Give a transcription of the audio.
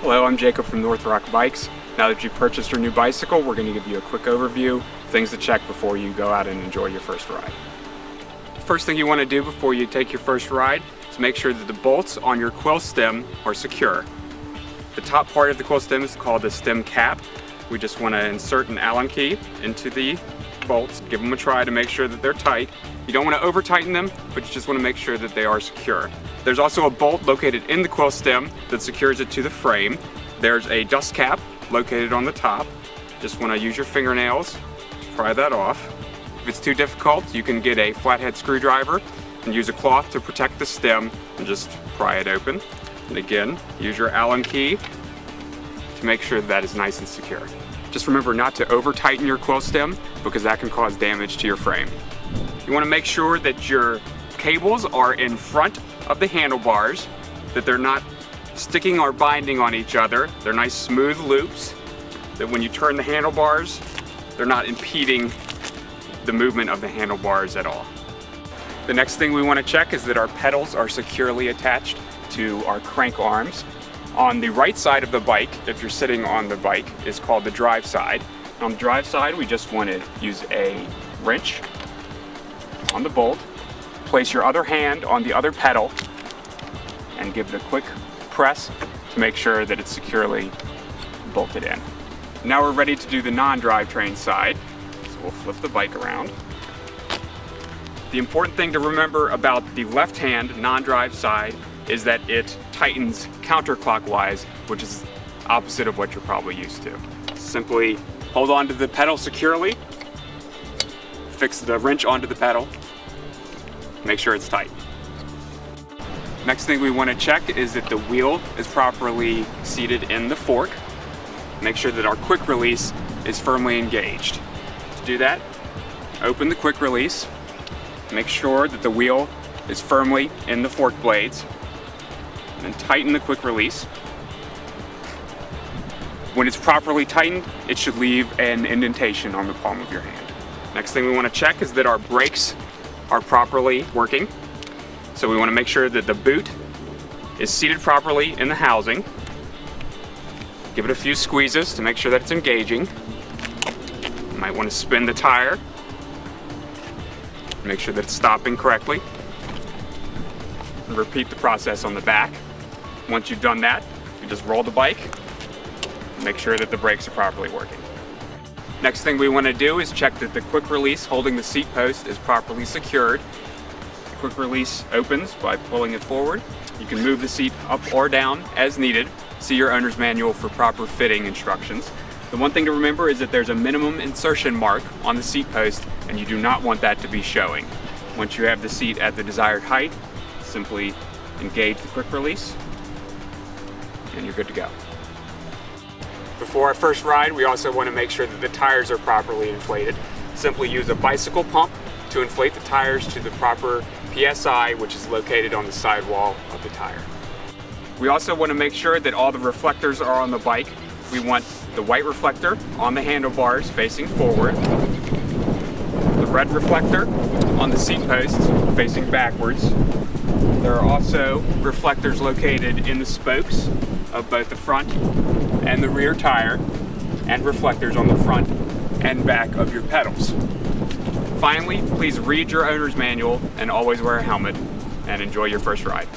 Hello, I'm Jacob from Northrock Bikes. Now that you've purchased your new bicycle, we're going to give you a quick overview, things to check before you go out and enjoy your first ride. First thing you want to do before you take your first ride is make sure that the bolts on your quill stem are secure. The top part of the quill stem is called the stem cap. We just want to insert an Allen key into the bolts, give them a try to make sure that they're tight. You don't want to over tighten them, but you just want to make sure that they are secure. There's also a bolt located in the quill stem that secures it to the frame. There's a dust cap located on the top. Just want to use your fingernails to pry that off. If it's too difficult, you can get a flathead screwdriver and use a cloth to protect the stem and just pry it open. And again, use your Allen key to make sure that is nice and secure. Just remember not to over tighten your quill stem because that can cause damage to your frame. You want to make sure that your cables are in front of the handlebars, that they're not sticking or binding on each other. They're nice smooth loops, that when you turn the handlebars, they're not impeding the movement of the handlebars at all. The next thing we want to check is that our pedals are securely attached to our crank arms. On the right side of the bike, if you're sitting on the bike, is called the drive side. On the drive side, we just want to use a wrench on the bolt, place your other hand on the other pedal, and give it a quick press to make sure that it's securely bolted in. Now we're ready to do the non-drivetrain side, so we'll flip the bike around. The important thing to remember about the left-hand non-drive side is that it tightens counterclockwise, which is opposite of what you're probably used to. Simply hold on to the pedal securely, fix the wrench onto the pedal, make sure it's tight. Next thing we want to check is that the wheel is properly seated in the fork. Make sure that our quick release is firmly engaged. To do that, open the quick release, make sure that the wheel is firmly in the fork blades, and tighten the quick release. When it's properly tightened, it should leave an indentation on the palm of your hand. Next thing we want to check is that our brakes are properly working. So we want to make sure that the boot is seated properly in the housing. Give it a few squeezes to make sure that it's engaging. You might want to spin the tire, make sure that it's stopping correctly. And repeat the process on the back. Once you've done that, you just roll the bike and make sure that the brakes are properly working. Next thing we want to do is check that the quick release holding the seat post is properly secured. The quick release opens by pulling it forward. You can move the seat up or down as needed. See your owner's manual for proper fitting instructions. The one thing to remember is that there's a minimum insertion mark on the seat post and you do not want that to be showing. Once you have the seat at the desired height, simply engage the quick release and you're good to go. Before our first ride, we also want to make sure that the tires are properly inflated. Simply use a bicycle pump to inflate the tires to the proper PSI, which is located on the sidewall of the tire. We also want to make sure that all the reflectors are on the bike. We want the white reflector on the handlebars facing forward, the red reflector on the seat posts facing backwards. There are also reflectors located in the spokes of both the front and the rear tire, and reflectors on the front and back of your pedals. Finally, please read your owner's manual and always wear a helmet, and enjoy your first ride.